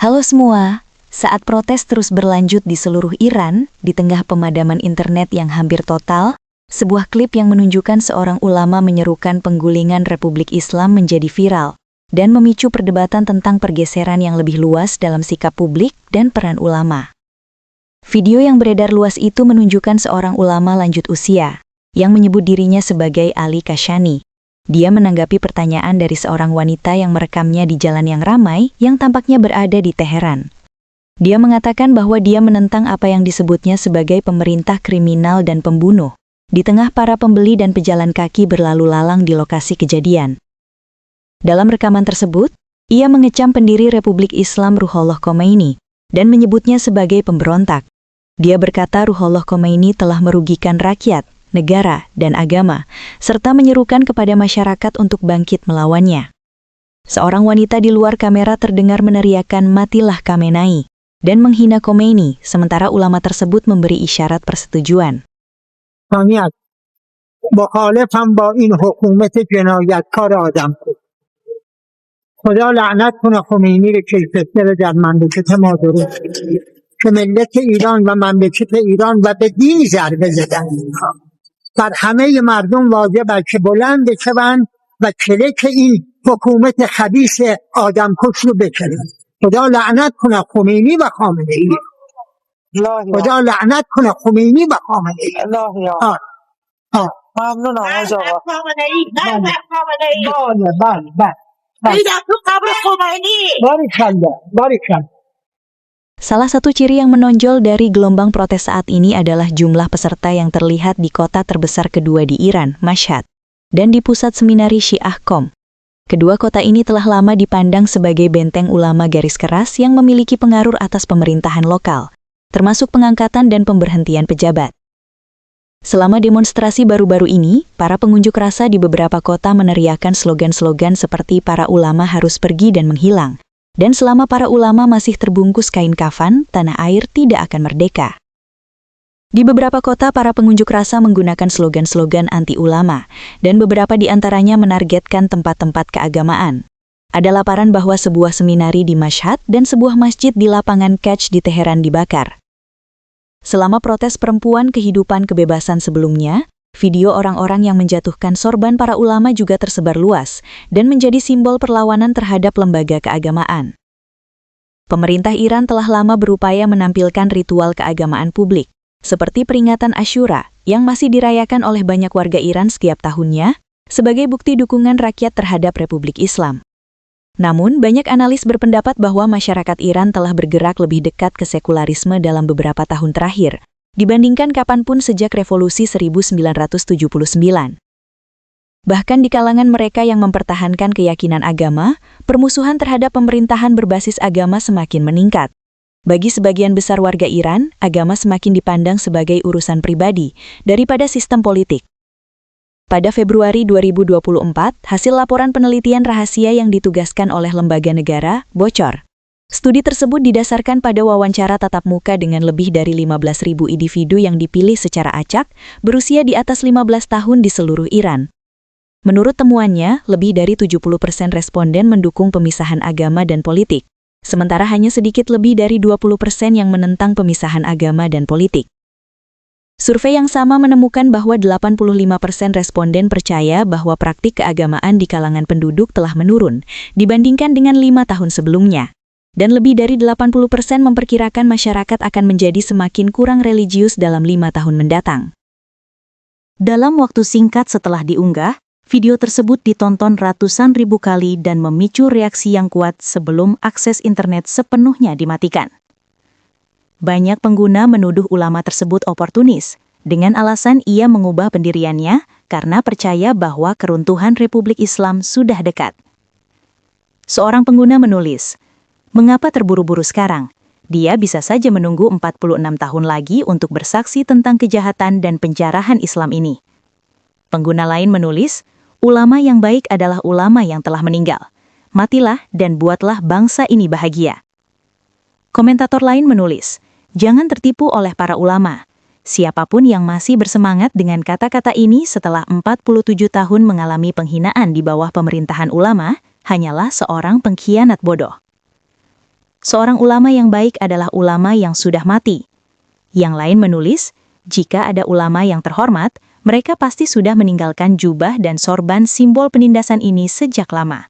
Halo semua, saat protes terus berlanjut di seluruh Iran, di tengah pemadaman internet yang hampir total, sebuah klip yang menunjukkan seorang ulama menyerukan penggulingan Republik Islam menjadi viral, dan memicu perdebatan tentang pergeseran yang lebih luas dalam sikap publik dan peran ulama. Video yang beredar luas itu menunjukkan seorang ulama lanjut usia, yang menyebut dirinya sebagai Ali Kashani. Dia menanggapi pertanyaan dari seorang wanita yang merekamnya di jalan yang ramai yang tampaknya berada di Teheran. Dia mengatakan bahwa dia menentang apa yang disebutnya sebagai pemerintah kriminal dan pembunuh, di tengah para pembeli dan pejalan kaki berlalu lalang di lokasi kejadian. Dalam rekaman tersebut, ia mengecam pendiri Republik Islam Ruhollah Khomeini dan menyebutnya sebagai pemberontak. Dia berkata Ruhollah Khomeini telah merugikan rakyat, negara, dan agama, serta menyerukan kepada masyarakat untuk bangkit melawannya. Seorang wanita di luar kamera terdengar meneriakkan "Matilah Khamenei" dan menghina Khomeini, sementara ulama tersebut memberi isyarat persetujuan. مخالفم با این حکومت جنایتکار آدمخور. خدا لعنت کنه خمینی رو که فکر در مملکت ما درست که ملت ایران و مملکت ایران و به دین ضربه زدن. بر همه مردم واجب است که بلند بشوند و کلک این حکومت خبیث آدمکش رو بکنند. خدا لعنت کنه خمینی و خامنه ای. خدا لعنت کنه خمینی و خامنه ای. ممنونم حاج آقا. بله. باریکالله. Salah satu ciri yang menonjol dari gelombang protes saat ini adalah jumlah peserta yang terlihat di kota terbesar kedua di Iran, Mashhad, dan di pusat seminari Syiah Qom. Kedua kota ini telah lama dipandang sebagai benteng ulama garis keras yang memiliki pengaruh atas pemerintahan lokal, termasuk pengangkatan dan pemberhentian pejabat. Selama demonstrasi baru-baru ini, para pengunjuk rasa di beberapa kota meneriakkan slogan-slogan seperti "Para ulama harus pergi dan menghilang", dan "Selama para ulama masih terbungkus kain kafan, tanah air tidak akan merdeka". Di beberapa kota, para pengunjuk rasa menggunakan slogan-slogan anti-ulama, dan beberapa di antaranya menargetkan tempat-tempat keagamaan. Ada laporan bahwa sebuah seminari di Mashhad dan sebuah masjid di lapangan Kach di Teheran dibakar. Selama protes perempuan kehidupan kebebasan sebelumnya, video orang-orang yang menjatuhkan sorban para ulama juga tersebar luas dan menjadi simbol perlawanan terhadap lembaga keagamaan. Pemerintah Iran telah lama berupaya menampilkan ritual keagamaan publik, seperti peringatan Asyura yang masih dirayakan oleh banyak warga Iran setiap tahunnya, sebagai bukti dukungan rakyat terhadap Republik Islam. Namun, banyak analis berpendapat bahwa masyarakat Iran telah bergerak lebih dekat ke sekularisme dalam beberapa tahun terakhir, dibandingkan kapanpun sejak Revolusi 1979. Bahkan di kalangan mereka yang mempertahankan keyakinan agama, permusuhan terhadap pemerintahan berbasis agama semakin meningkat. Bagi sebagian besar warga Iran, agama semakin dipandang sebagai urusan pribadi daripada sistem politik. Pada Februari 2024, hasil laporan penelitian rahasia yang ditugaskan oleh lembaga negara bocor. Studi tersebut didasarkan pada wawancara tatap muka dengan lebih dari 15.000 individu yang dipilih secara acak, berusia di atas 15 tahun di seluruh Iran. Menurut temuannya, lebih dari 70% responden mendukung pemisahan agama dan politik, sementara hanya sedikit lebih dari 20% yang menentang pemisahan agama dan politik. Survei yang sama menemukan bahwa 85% responden percaya bahwa praktik keagamaan di kalangan penduduk telah menurun dibandingkan dengan 5 tahun sebelumnya. Dan lebih dari 80% memperkirakan masyarakat akan menjadi semakin kurang religius dalam 5 tahun mendatang. Dalam waktu singkat setelah diunggah, video tersebut ditonton ratusan ribu kali dan memicu reaksi yang kuat sebelum akses internet sepenuhnya dimatikan. Banyak pengguna menuduh ulama tersebut oportunis, dengan alasan ia mengubah pendiriannya karena percaya bahwa keruntuhan Republik Islam sudah dekat. Seorang pengguna menulis, "Mengapa terburu-buru sekarang? Dia bisa saja menunggu 46 tahun lagi untuk bersaksi tentang kejahatan dan penjarahan Islam ini." Pengguna lain menulis, "Ulama yang baik adalah ulama yang telah meninggal. Matilah dan buatlah bangsa ini bahagia." Komentator lain menulis, "Jangan tertipu oleh para ulama. Siapapun yang masih bersemangat dengan kata-kata ini setelah 47 tahun mengalami penghinaan di bawah pemerintahan ulama, hanyalah seorang pengkhianat bodoh." Seorang ulama yang baik adalah ulama yang sudah mati. Yang lain menulis, jika ada ulama yang terhormat, mereka pasti sudah meninggalkan jubah dan sorban simbol penindasan ini sejak lama.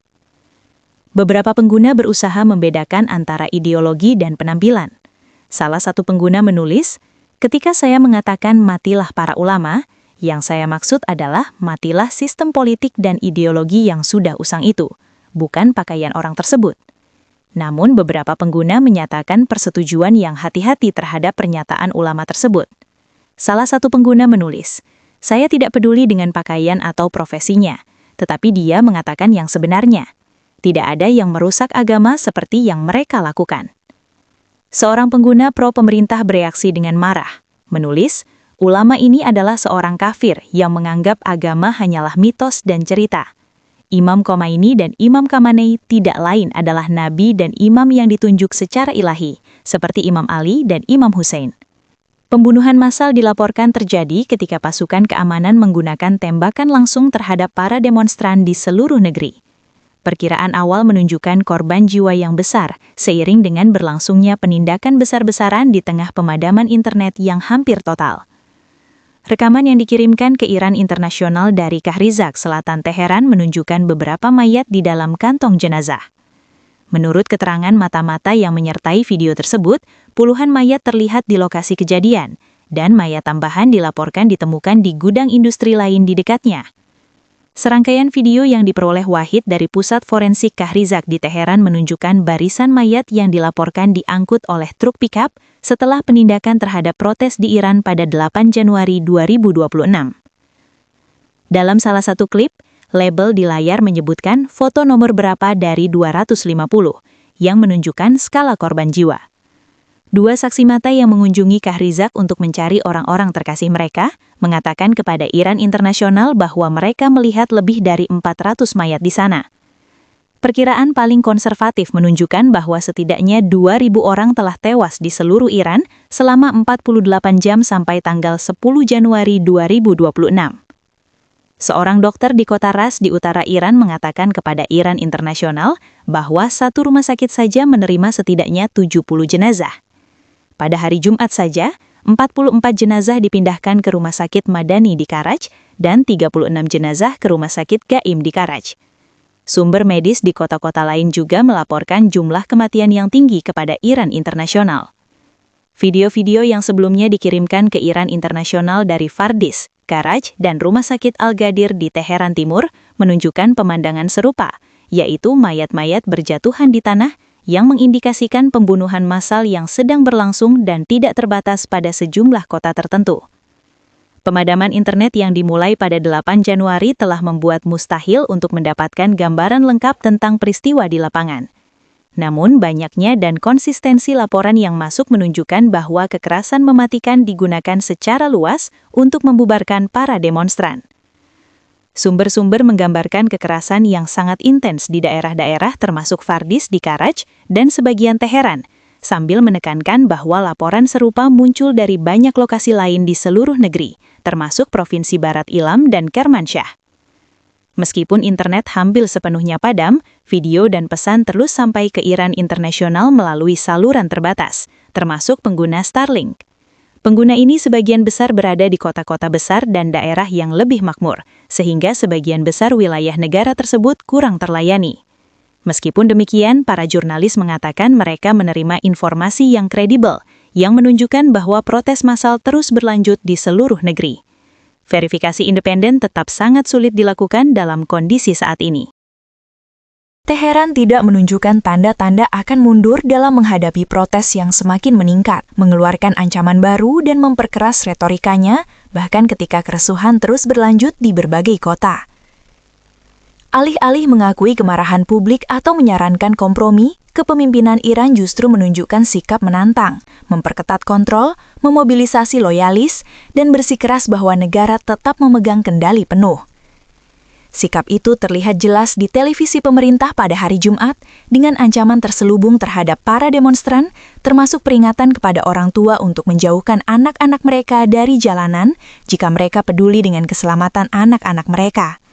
Beberapa pengguna berusaha membedakan antara ideologi dan penampilan. Salah satu pengguna menulis, ketika saya mengatakan matilah para ulama, yang saya maksud adalah matilah sistem politik dan ideologi yang sudah usang itu, bukan pakaian orang tersebut. Namun beberapa pengguna menyatakan persetujuan yang hati-hati terhadap pernyataan ulama tersebut. Salah satu pengguna menulis, saya tidak peduli dengan pakaian atau profesinya, tetapi dia mengatakan yang sebenarnya. Tidak ada yang merusak agama seperti yang mereka lakukan. Seorang pengguna pro pemerintah bereaksi dengan marah, menulis, ulama ini adalah seorang kafir yang menganggap agama hanyalah mitos dan cerita. Imam Khomeini dan Imam Khamenei tidak lain adalah nabi dan imam yang ditunjuk secara ilahi, seperti Imam Ali dan Imam Hussein. Pembunuhan massal dilaporkan terjadi ketika pasukan keamanan menggunakan tembakan langsung terhadap para demonstran di seluruh negeri. Perkiraan awal menunjukkan korban jiwa yang besar, seiring dengan berlangsungnya penindakan besar-besaran di tengah pemadaman internet yang hampir total. Rekaman yang dikirimkan ke Iran Internasional dari Kahrizak, selatan Teheran menunjukkan beberapa mayat di dalam kantong jenazah. Menurut keterangan mata-mata yang menyertai video tersebut, puluhan mayat terlihat di lokasi kejadian, dan mayat tambahan dilaporkan ditemukan di gudang industri lain di dekatnya. Serangkaian video yang diperoleh Wahid dari Pusat Forensik Kahrizak di Teheran menunjukkan barisan mayat yang dilaporkan diangkut oleh truk pickup setelah penindakan terhadap protes di Iran pada 8 Januari 2026. Dalam salah satu klip, label di layar menyebutkan foto nomor berapa dari 250, yang menunjukkan skala korban jiwa. Dua saksi mata yang mengunjungi Kahrizak untuk mencari orang-orang terkasih mereka, mengatakan kepada Iran Internasional bahwa mereka melihat lebih dari 400 mayat di sana. Perkiraan paling konservatif menunjukkan bahwa setidaknya 2.000 orang telah tewas di seluruh Iran selama 48 jam sampai tanggal 10 Januari 2026. Seorang dokter di kota Ras di utara Iran mengatakan kepada Iran Internasional bahwa satu rumah sakit saja menerima setidaknya 70 jenazah. Pada hari Jumat saja, 44 jenazah dipindahkan ke Rumah Sakit Madani di Karaj dan 36 jenazah ke Rumah Sakit Gaim di Karaj. Sumber medis di kota-kota lain juga melaporkan jumlah kematian yang tinggi kepada Iran Internasional. Video-video yang sebelumnya dikirimkan ke Iran Internasional dari Fardis, Karaj, dan Rumah Sakit Al-Gadir di Teheran Timur menunjukkan pemandangan serupa, yaitu mayat-mayat berjatuhan di tanah yang mengindikasikan pembunuhan massal yang sedang berlangsung dan tidak terbatas pada sejumlah kota tertentu. Pemadaman internet yang dimulai pada 8 Januari telah membuat mustahil untuk mendapatkan gambaran lengkap tentang peristiwa di lapangan. Namun, banyaknya dan konsistensi laporan yang masuk menunjukkan bahwa kekerasan mematikan digunakan secara luas untuk membubarkan para demonstran. Sumber-sumber menggambarkan kekerasan yang sangat intens di daerah-daerah termasuk Fardis di Karaj dan sebagian Teheran, sambil menekankan bahwa laporan serupa muncul dari banyak lokasi lain di seluruh negeri, termasuk Provinsi Barat Ilam dan Kermansyah. Meskipun internet hampir sepenuhnya padam, video dan pesan terus sampai ke Iran Internasional melalui saluran terbatas, termasuk pengguna Starlink. Pengguna ini sebagian besar berada di kota-kota besar dan daerah yang lebih makmur, sehingga sebagian besar wilayah negara tersebut kurang terlayani. Meskipun demikian, para jurnalis mengatakan mereka menerima informasi yang kredibel, yang menunjukkan bahwa protes massal terus berlanjut di seluruh negeri. Verifikasi independen tetap sangat sulit dilakukan dalam kondisi saat ini. Teheran tidak menunjukkan tanda-tanda akan mundur dalam menghadapi protes yang semakin meningkat, mengeluarkan ancaman baru dan memperkeras retorikanya, bahkan ketika kerusuhan terus berlanjut di berbagai kota. Alih-alih mengakui kemarahan publik atau menyarankan kompromi, kepemimpinan Iran justru menunjukkan sikap menantang, memperketat kontrol, memobilisasi loyalis, dan bersikeras bahwa negara tetap memegang kendali penuh. Sikap itu terlihat jelas di televisi pemerintah pada hari Jumat dengan ancaman terselubung terhadap para demonstran, termasuk peringatan kepada orang tua untuk menjauhkan anak-anak mereka dari jalanan jika mereka peduli dengan keselamatan anak-anak mereka.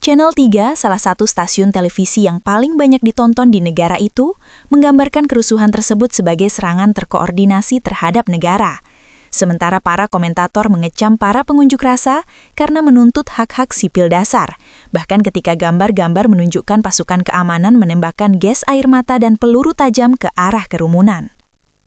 Channel 3, salah satu stasiun televisi yang paling banyak ditonton di negara itu, menggambarkan kerusuhan tersebut sebagai serangan terkoordinasi terhadap negara. Sementara para komentator mengecam para pengunjuk rasa karena menuntut hak-hak sipil dasar. Bahkan ketika gambar-gambar menunjukkan pasukan keamanan menembakkan gas air mata dan peluru tajam ke arah kerumunan.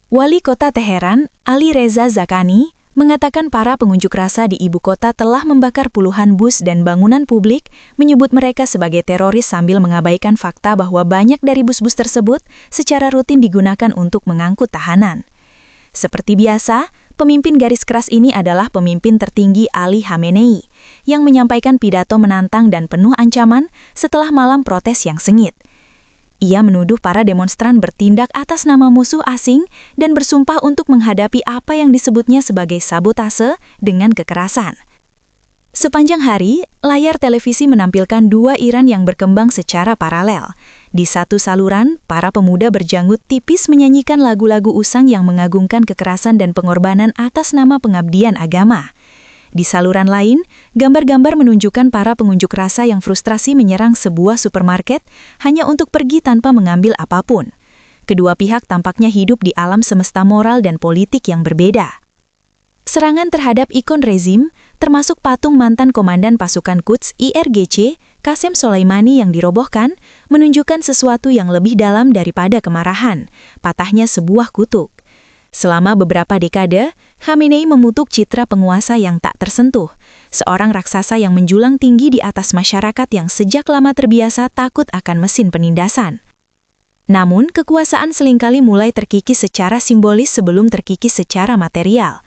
Wali Kota Teheran, Ali Reza Zakani, mengatakan para pengunjuk rasa di ibu kota telah membakar puluhan bus dan bangunan publik, menyebut mereka sebagai teroris sambil mengabaikan fakta bahwa banyak dari bus-bus tersebut secara rutin digunakan untuk mengangkut tahanan. Seperti biasa, pemimpin garis keras ini adalah pemimpin tertinggi Ali Khamenei, yang menyampaikan pidato menantang dan penuh ancaman setelah malam protes yang sengit. Ia menuduh para demonstran bertindak atas nama musuh asing dan bersumpah untuk menghadapi apa yang disebutnya sebagai sabotase dengan kekerasan. Sepanjang hari, layar televisi menampilkan dua Iran yang berkembang secara paralel. Di satu saluran, para pemuda berjanggut tipis menyanyikan lagu-lagu usang yang mengagungkan kekerasan dan pengorbanan atas nama pengabdian agama. Di saluran lain, gambar-gambar menunjukkan para pengunjuk rasa yang frustrasi menyerang sebuah supermarket hanya untuk pergi tanpa mengambil apapun. Kedua pihak tampaknya hidup di alam semesta moral dan politik yang berbeda. Serangan terhadap ikon rezim, termasuk patung mantan komandan pasukan Quds IRGC, Qasem Soleimani yang dirobohkan, menunjukkan sesuatu yang lebih dalam daripada kemarahan, patahnya sebuah kutuk. Selama beberapa dekade, Khamenei memutuk citra penguasa yang tak tersentuh, seorang raksasa yang menjulang tinggi di atas masyarakat yang sejak lama terbiasa takut akan mesin penindasan. Namun, kekuasaan seringkali mulai terkikis secara simbolis sebelum terkikis secara material.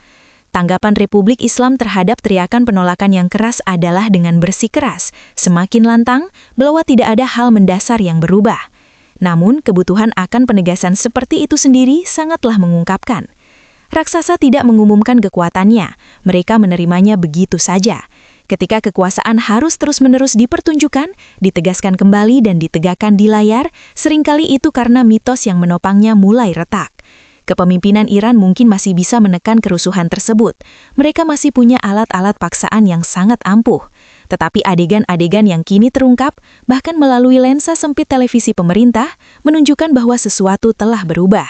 Tanggapan Republik Islam terhadap teriakan penolakan yang keras adalah dengan bersikeras, semakin lantang, bahwa tidak ada hal mendasar yang berubah. Namun, kebutuhan akan penegasan seperti itu sendiri sangatlah mengungkapkan. Raksasa tidak mengumumkan kekuatannya, mereka menerimanya begitu saja. Ketika kekuasaan harus terus-menerus dipertunjukkan, ditegaskan kembali dan ditegakkan di layar, seringkali itu karena mitos yang menopangnya mulai retak. Kepemimpinan Iran mungkin masih bisa menekan kerusuhan tersebut. Mereka masih punya alat-alat paksaan yang sangat ampuh. Tetapi adegan-adegan yang kini terungkap, bahkan melalui lensa sempit televisi pemerintah, menunjukkan bahwa sesuatu telah berubah.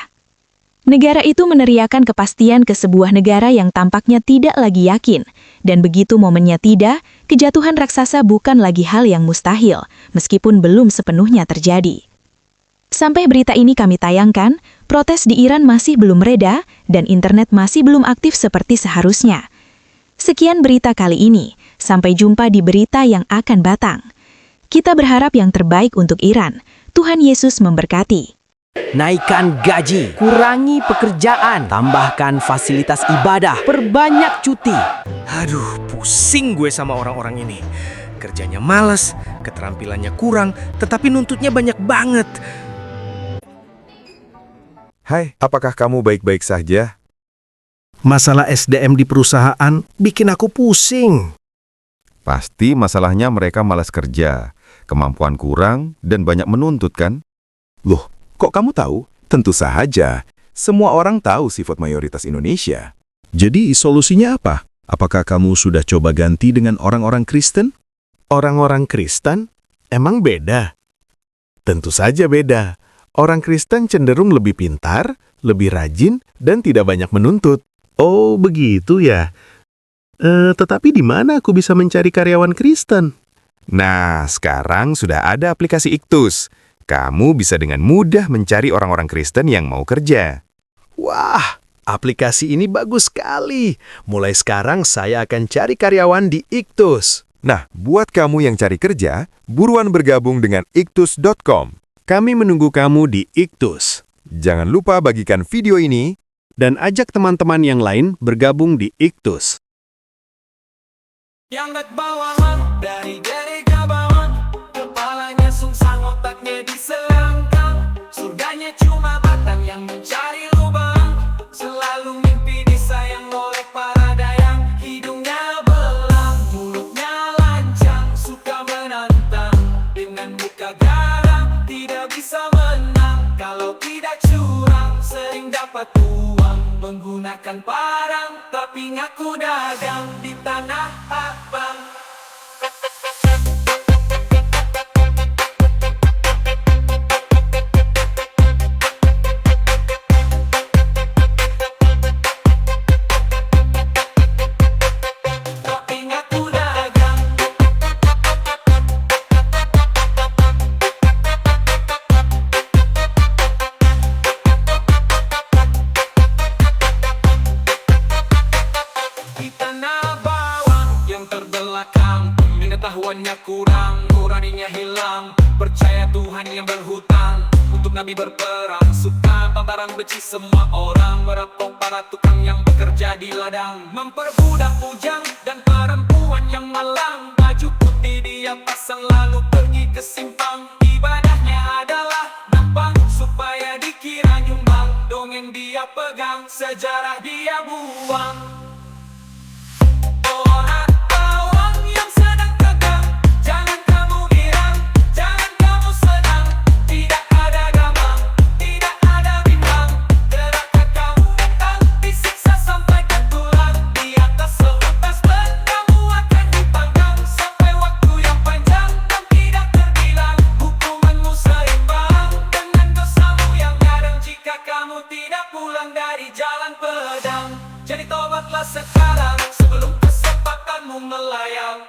Negara itu meneriakan kepastian ke sebuah negara yang tampaknya tidak lagi yakin. Dan begitu momennya tiba, kejatuhan raksasa bukan lagi hal yang mustahil, meskipun belum sepenuhnya terjadi. Sampai berita ini kami tayangkan, protes di Iran masih belum reda, dan internet masih belum aktif seperti seharusnya. Sekian berita kali ini. Sampai jumpa di berita yang akan datang. Kita berharap yang terbaik untuk Iran. Tuhan Yesus memberkati. Naikkan gaji, kurangi pekerjaan, tambahkan fasilitas ibadah, perbanyak cuti. Aduh, pusing gue sama orang-orang ini. Kerjanya malas, keterampilannya kurang, tetapi nuntutnya banyak banget. Hai, apakah kamu baik-baik saja? Masalah SDM di perusahaan bikin aku pusing. Pasti masalahnya mereka malas kerja, kemampuan kurang, dan banyak menuntut kan? Loh, kok kamu tahu? Tentu saja, semua orang tahu sifat mayoritas Indonesia. Jadi solusinya apa? Apakah kamu sudah coba ganti dengan orang-orang Kristen? Orang-orang Kristen emang beda? Tentu saja beda. Orang Kristen cenderung lebih pintar, lebih rajin, dan tidak banyak menuntut. Oh, begitu ya. Tetapi di mana aku bisa mencari karyawan Kristen? Nah, sekarang sudah ada aplikasi Iktus. Kamu bisa dengan mudah mencari orang-orang Kristen yang mau kerja. Wah, aplikasi ini bagus sekali. Mulai sekarang saya akan cari karyawan di Iktus. Nah, buat kamu yang cari kerja, buruan bergabung dengan Iktus.com. Kami menunggu kamu di Iktus. Jangan lupa bagikan video ini Dan ajak teman-teman yang lain bergabung di Iktus. Yang bawahan dari Gabawan, kepalanya sungsang, otaknya diselangkang. Surganya cuma batang yang mencari lubang. Selalu mimpi disayang oleh para dayang. Hidungnya belang, mulutnya lancang, suka menantang. Dengan muka garang, tidak bisa menang. Kalau tidak curang, sering dapat uang. Menggunakan parang, tapi ngaku dagang di tanah abang. Nabi berperang, suka barang benci semua orang, merampok para tukang yang bekerja di ladang, memperbudak bujang dan perempuan yang malang. Baju putih dia pasang lalu pergi ke simpang. Ibadahnya adalah nampang supaya dikira nyumbang. Dongeng dia pegang, sejarah dia buang. Orang bawang yang sedang tegang, jangan kamu girang, jangan kamu sedang. Tidak ada gamang, tidak ada bimbang. Gerakan kamu datang, disiksa sampai ke tulang. Di atas seutas ban kamu akan dipanggang sampai waktu yang panjang dan tidak terbilang. Hukumanmu seimbang dengan dosamu yang nyadang jika kamu tidak pulang dari jalan pedang. Jadi tobatlah sekarang sebelum kesempatanmu melayang.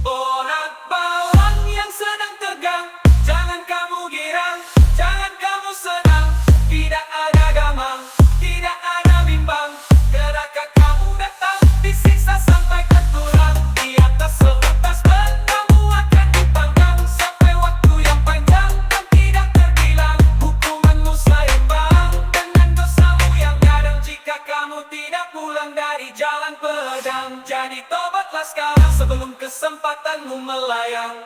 Orang bawang yang sedang tegang, jangan kamu girang, jangan kamu senang. Tidak ada gamang, tidak ada bimbang. Gerakan kamu datang, disiksa sampai ke tulang. Di atas seutas ban kamu akan dipanggang sampai waktu yang panjang dan tidak terbilang. Hukumanmu seimbang dengan dosamu yang nyadang jika kamu tidak pulang dari jalan pedang. Jadi tobatlah sekarang sebelum kesempatanmu melayang.